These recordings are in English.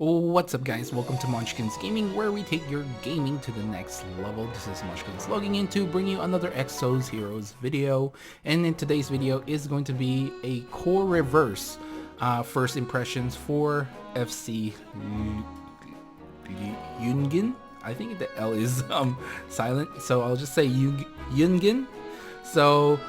What's up guys, welcome to Monchkinz Gaming, where we take your gaming to the next level. This is Monchkinz logging in to bring you another Exos Heroes video, and in today's video is going to be a core reverse first impressions for FC Lyugen. I think the L is silent, so I'll just say Lyungen. So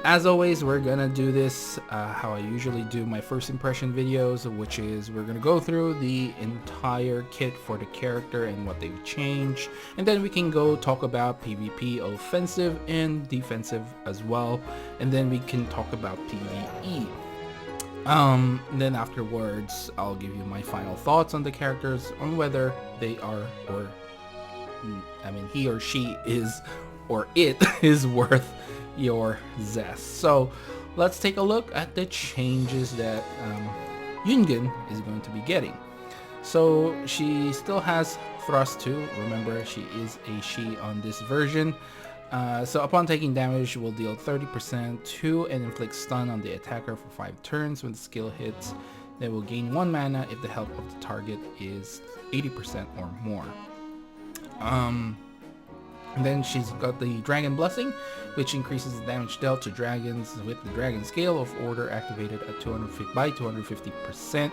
as always, we're gonna do this how I usually do my first impression videos, which is we're gonna go through the entire kit for the character and what they've changed, and then we can go talk about PvP, offensive and defensive as well, and then we can talk about PvE. Then afterwards, I'll give you my final thoughts on the characters, on whether they are, or I mean, he or she is, or it is worth your zest. So let's take a look at the changes that Lyungen is going to be getting. So she still has thrust 2. Remember, she is a she on this version. So upon taking damage, she will deal 30% to and inflict stun on the attacker for 5 turns. When the skill hits, they will gain 1 mana if the health of the target is 80% or more. And then she's got the Dragon Blessing, which increases the damage dealt to dragons with the Dragon Scale of Order activated at 250%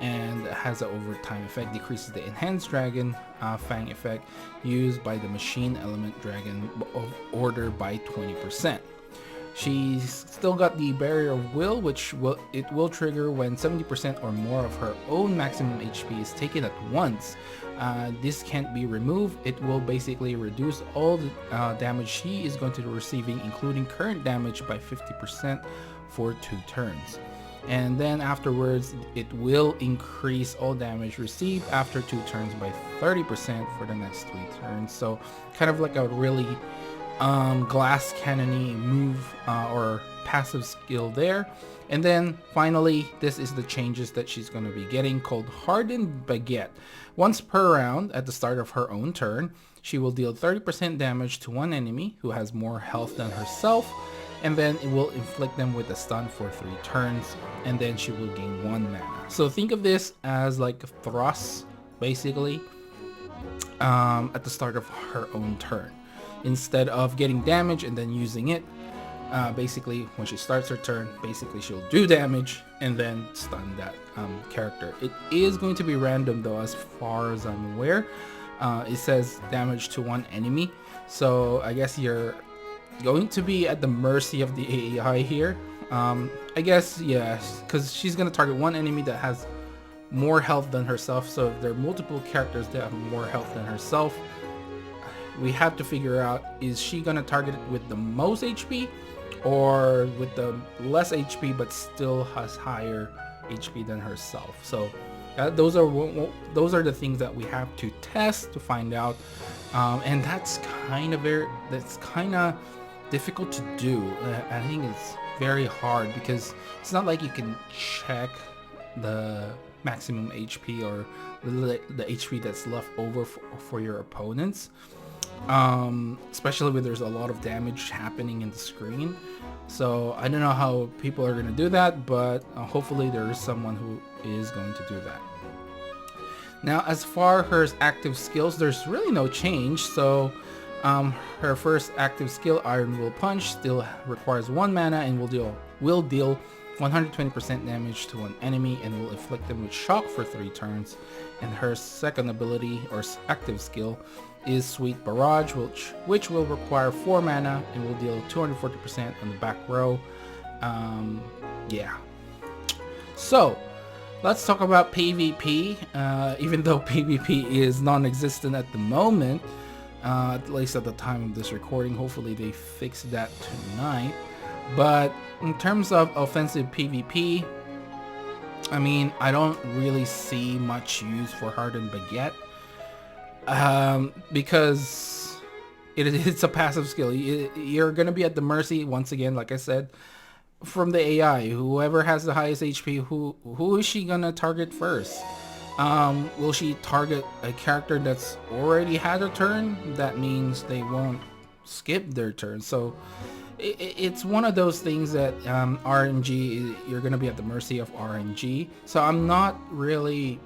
and has an overtime effect, decreases the Enhanced Dragon Fang effect used by the Machine Element Dragon of Order by 20%. She's still got the Barrier of Will, which will trigger when 70% or more of her own maximum HP is taken at once. This can't be removed. It will basically reduce all the damage she is going to be receiving, including current damage, by 50% for 2 turns. And then afterwards, it will increase all damage received after 2 turns by 30% for the next 3 turns. So kind of like a really glass cannony move or passive skill there. And then finally, this is the changes that she's going to be getting, called Hardened Baguette. Once per round at the start of her own turn, she will deal 30% damage to one enemy who has more health than herself, and then it will inflict them with a stun for 3 turns, and then she will gain 1 mana. So think of this as like a thrust, basically, at the start of her own turn. Instead of getting damage and then using it, basically when she starts her turn, basically she'll do damage and then stun that character. It is going to be random though, as far as I'm aware. It says damage to one enemy, so I guess you're going to be at the mercy of the AI here. I guess, yeah, because she's going to target one enemy that has more health than herself. So if there are multiple characters that have more health than herself, we have to figure out, is she going to target it with the most HP or with the less HP but still has higher HP than herself. So those are the things that we have to test to find out, and that's kind of difficult to do. I think it's very hard because it's not like you can check the maximum HP or the HP that's left over for your opponents, especially when there's a lot of damage happening in the screen. So I don't know how people are going to do that, but hopefully there is someone who is going to do that. Now, as far as her active skills, there's really no change. So her first active skill, Iron Will Punch, still requires 1 mana and will deal 120% damage to an enemy and will inflict them with shock for 3 turns. And her second ability or active skill is Sweet Barrage, which will require 4 mana and will deal 240% on the back row. Yeah. So let's talk about PvP. Even though PvP is non-existent at the moment, at least at the time of this recording. Hopefully they fix that tonight. But in terms of offensive PvP, I mean, I don't really see much use for Hardened Baguette, because it's a passive skill. You're going to be at the mercy, once again, like I said, from the AI. Whoever has the highest HP, who is she going to target first? Will she target a character that's already had a turn? That means they won't skip their turn. So it's one of those things that RNG, you're gonna be at the mercy of RNG. So I'm not really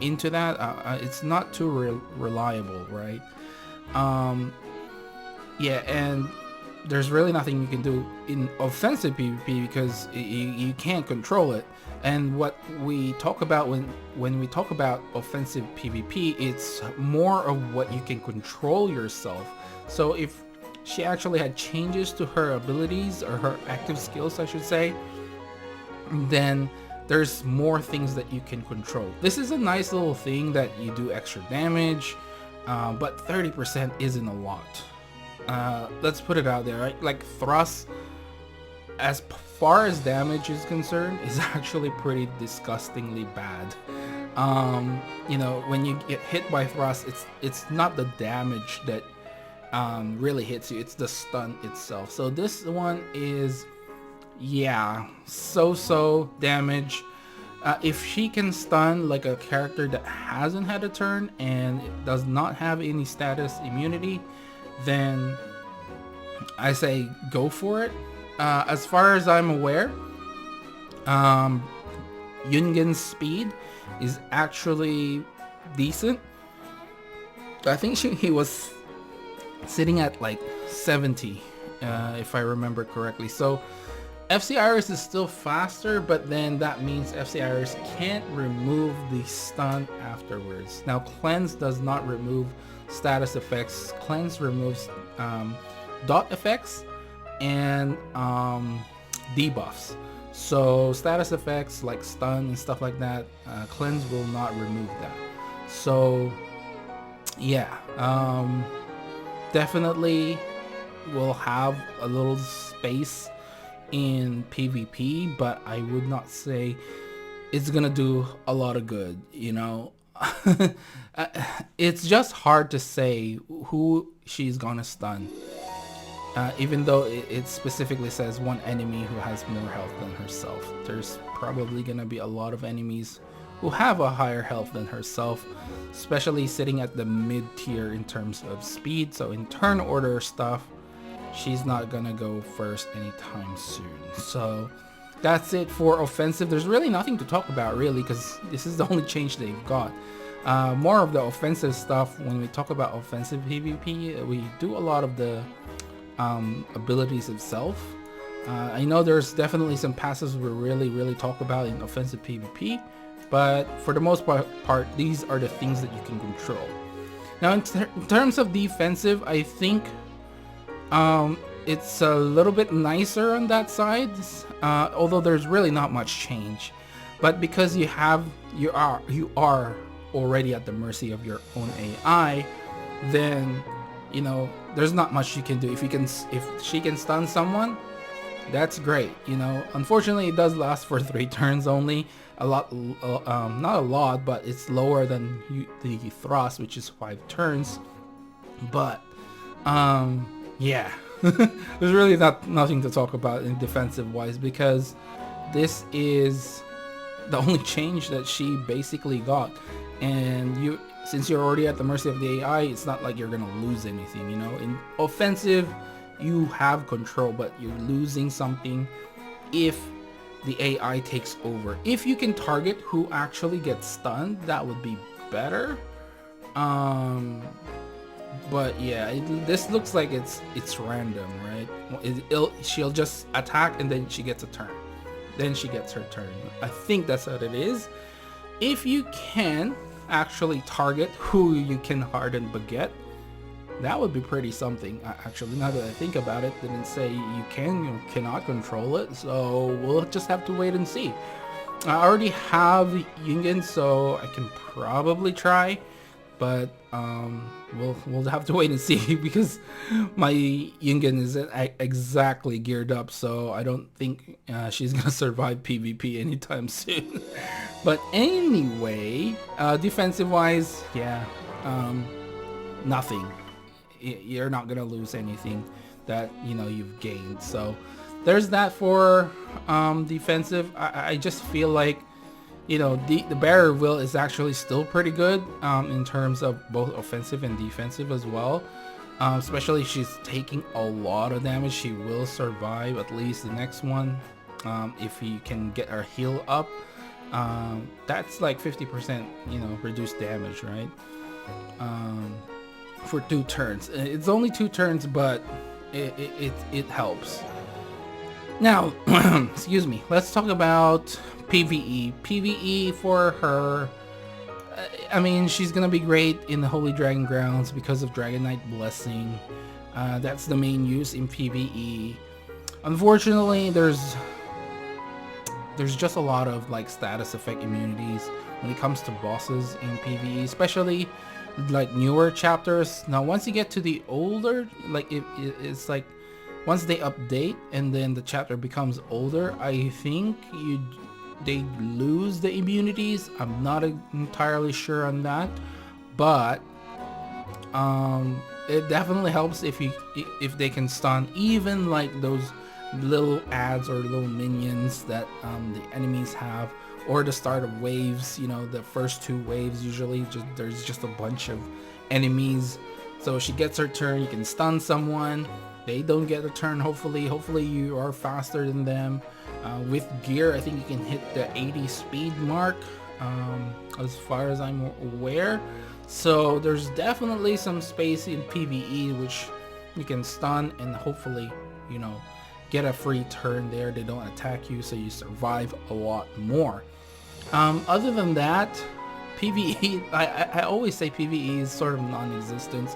into that. It's not too reliable, right? Yeah, and there's really nothing you can do in offensive PvP because you can't control it. And what we talk about when we talk about offensive PvP, it's more of what you can control yourself. So if she actually had changes to her abilities, or her active skills I should say, then there's more things that you can control. This is a nice little thing that you do extra damage, but 30% isn't a lot. Let's put it out there, right? Like thrust, as far as damage is concerned, is actually pretty disgustingly bad. You know, when you get hit by thrust, it's not the damage that really hits you, it's the stun itself. So this one is, yeah, so damage. If she can stun like a character that hasn't had a turn and does not have any status immunity, then I say go for it. As far as I'm aware, Lyungen's speed is actually decent. I think he was sitting at like 70, if I remember correctly. So FC Iris is still faster, but then that means FC Iris can't remove the stun afterwards. Now Cleanse does not remove status effects. Cleanse removes dot effects and debuffs. So status effects like stun and stuff like that, Cleanse will not remove that. So yeah, definitely will have a little space in PvP, but I would not say it's gonna do a lot of good, you know. It's just hard to say who she's gonna stun, even though it specifically says one enemy who has more health than herself. There's probably gonna be a lot of enemies who have a higher health than herself, especially sitting at the mid tier in terms of speed. So in turn order stuff, she's not gonna go first anytime soon. So that's it for offensive. There's really nothing to talk about really, because this is the only change they've got. More of the offensive stuff, when we talk about offensive PvP, we do a lot of the abilities itself. I know there's definitely some passes we really talk about in offensive PvP, but for the most part, these are the things that you can control. Now in terms of defensive, I think it's a little bit nicer on that side, although there's really not much change. But because you are already at the mercy of your own AI, then you know there's not much you can do. If she can stun someone, that's great. You know, unfortunately it does last for 3 turns only. A lot, not a lot, but it's lower than the thrust, which is 5 turns. But yeah, there's really nothing to talk about in defensive wise, because this is the only change that she basically got. And since you're already at the mercy of the AI, it's not like you're gonna lose anything, you know. In offensive, you have control, but you're losing something if the AI takes over. If you can target who actually gets stunned, that would be better. But yeah, this looks like it's random, right? She'll just attack and then she gets a turn. Then she gets her turn. I think that's what it is. If you can actually target who you can harden baguette, that would be pretty something. Actually, now that I think about it, didn't say you cannot control it, so we'll just have to wait and see. I already have Lyungen, so I can probably try, but we'll have to wait and see, because my Lyungen isn't exactly geared up, so I don't think she's gonna survive PvP anytime soon. But anyway, defensive wise, yeah, nothing. You're not gonna lose anything that you've gained. So there's that for defensive. I just feel like the Bearer of Will is actually still pretty good in terms of both offensive and defensive as well. Especially if she's taking a lot of damage, she will survive at least the next one. If you can get her heal up, that's like 50%, you know, reduced damage, right? For 2 turns. It's only 2 turns, but it helps. Now, excuse me, let's talk about PvE. PvE for her, I mean, she's gonna be great in the Holy Dragon Grounds because of Dragon Knight Blessing. That's the main use in PvE. Unfortunately, there's just a lot of like status effect immunities when it comes to bosses in PvE, especially like newer chapters. Now, once you get to the older, like it's like once they update and then the chapter becomes older, I think they lose the immunities. I'm not entirely sure on that, but it definitely helps if they can stun even like those little ads or little minions that the enemies have, or the start of waves. You know, the first 2 waves usually there's just a bunch of enemies. So she gets her turn, you can stun someone. They don't get a turn. Hopefully you are faster than them. With gear, I think you can hit the 80 speed mark, as far as I'm aware. So there's definitely some space in PvE which you can stun and hopefully, you know, get a free turn there. They don't attack you, so you survive a lot more. Other than that, PvE, I always say PvE is sort of non-existent.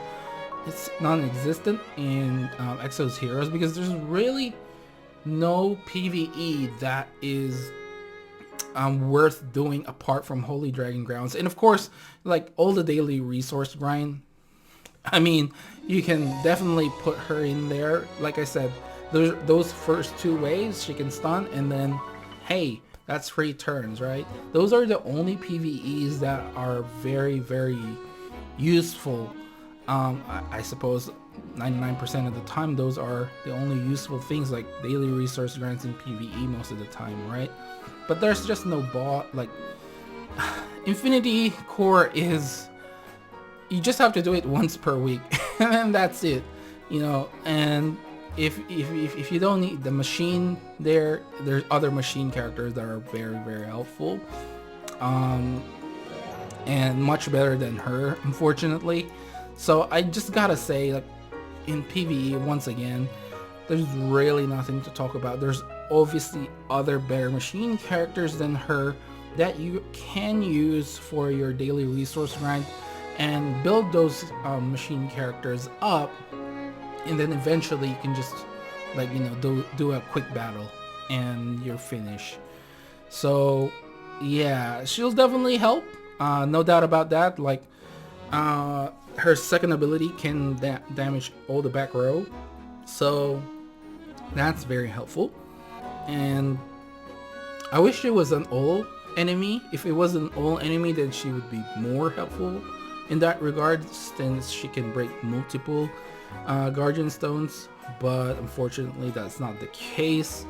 It's non-existent in Exos Heroes because there's really no PvE that is worth doing apart from Holy Dragon Grounds. And of course, like all the daily resource grind, I mean, you can definitely put her in there. Like I said, those first 2 waves she can stun, and then hey, that's free turns, right? Those are the only PvEs that are very, very useful. I suppose 99% of the time those are the only useful things, like daily resource grants in PvE most of the time, right? But there's just no bot. Like Infinity Core is, you just have to do it once per week and that's it, you know. And if you don't need the machine there's other machine characters that are very, very helpful, and much better than her, unfortunately. So I just gotta say, like, in PvE, once again, there's really nothing to talk about. There's obviously other better machine characters than her that you can use for your daily resource grind and build those machine characters up, and then eventually you can just, like, you know, do a quick battle and you're finished. So yeah, she'll definitely help, no doubt about that. Like her second ability can damage all the back row, so that's very helpful. And I wish it was an all enemy. If it was an all enemy, then she would be more helpful in that regard, since she can break multiple guardian stones, but unfortunately that's not the case.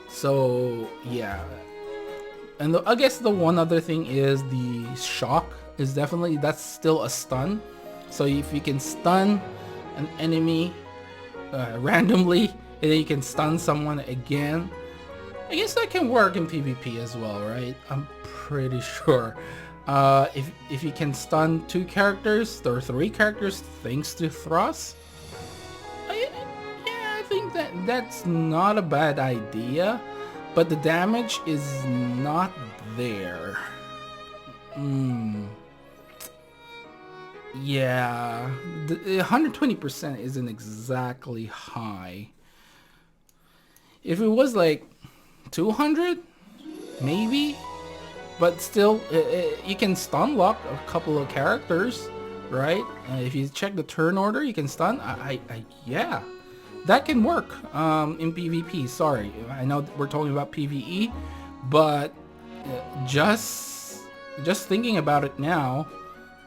So yeah. And I guess the one other thing is the shock is definitely, that's still a stun. So if you can stun an enemy randomly, and then you can stun someone again, I guess that can work in PvP as well, right? I'm pretty sure. If you can stun 2 characters or 3 characters thanks to thrust, yeah, I think that's not a bad idea, but the damage is not there. Yeah, the 120% isn't exactly high. If it was like 200, maybe, but still, you can stun lock a couple of characters, right? If you check the turn order, you can stun. Yeah, that can work in PvP. Sorry, I know we're talking about PvE, but just thinking about it now,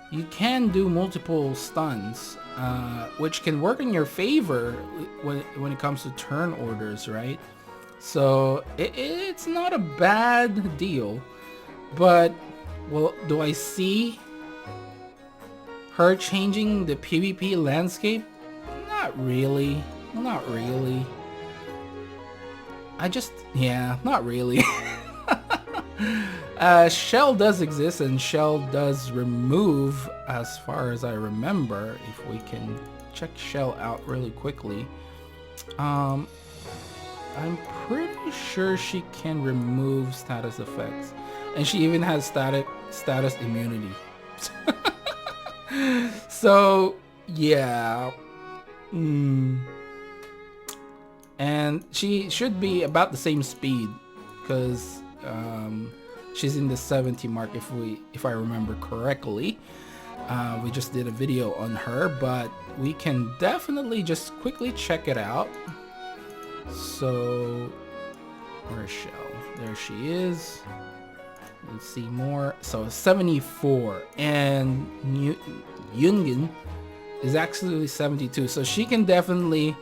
you can do multiple stuns, which can work in your favor when it comes to turn orders, right? So it's not a bad deal. But, well, do I see her changing the PvP landscape? not really. Well, not really. Yeah, not really. Shell does exist, and Shell does remove, as far as I remember. If we can check Shell out really quickly. I'm pretty sure she can remove status effects, and she even has status immunity. So yeah, and she should be about the same speed, because she's in the 70 mark if I remember correctly. We just did a video on her, but we can definitely just quickly check it out. So where's Shell? There she is. Let's see more. So 74, and Lyungen is actually 72. So she can definitely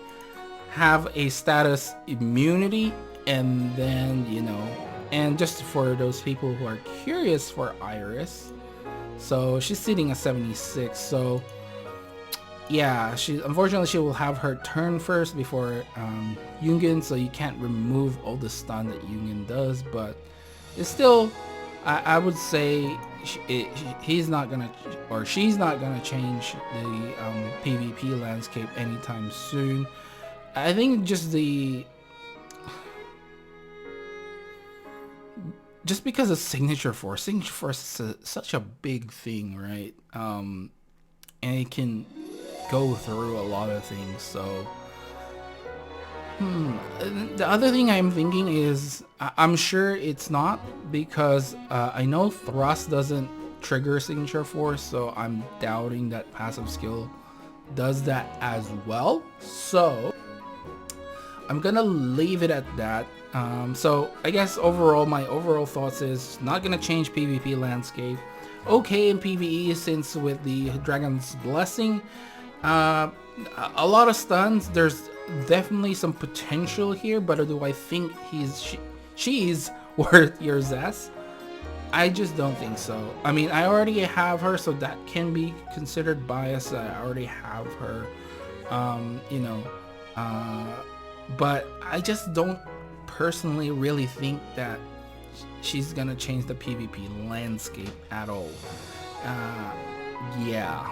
have a status immunity, and then, you know, and just for those people who are curious for Iris, so she's sitting at 76. So yeah, unfortunately she will have her turn first before Lyungen, so you can't remove all the stun that Lyungen does, but it's still, I would say he's not gonna, or she's not gonna change the PvP landscape anytime soon. I think just because of Signature Force is such a big thing, right? And it can go through a lot of things. So the other thing I'm thinking is, I'm sure it's not, because I know Thrust doesn't trigger Signature Force, so I'm doubting that passive skill does that as well. So I'm gonna leave it at that. So I guess overall, my overall thoughts is not gonna change PvP landscape. Okay in PvE, since with the Dragon's Blessing, a lot of stuns. There's definitely some potential here, but do I think she's worth your zest? I just don't think so. I mean, I already have her, so that can be considered bias. I already have her, you know, but I just don't personally really think that she's gonna change the PvP landscape at all. Yeah.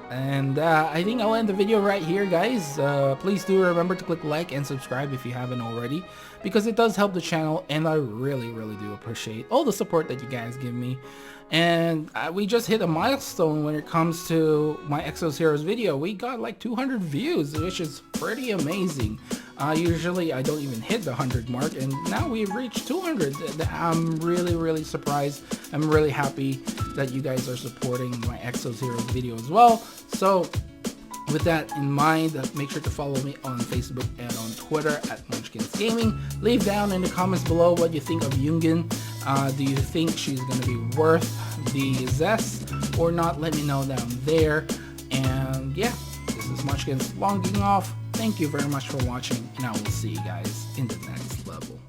And I think I'll end the video right here, guys. Please do remember to click like and subscribe if you haven't already, because it does help the channel, and I really do appreciate all the support that you guys give me. And we just hit a milestone when it comes to my Exos Heroes video. We got like 200 views, which is pretty amazing. Usually I don't even hit the 100 mark, and now we've reached 200. I'm really surprised. I'm really happy that you guys are supporting my Exos Heroes video as well. So with that in mind, make sure to follow me on Facebook and on Twitter at Monchkinz Gaming. Leave down in the comments below what you think of Lyungen. Do you think she's going to be worth the zest or not? Let me know down there. And yeah, this is Monchkinz logging off. Thank you very much for watching, and I will see you guys in the next level.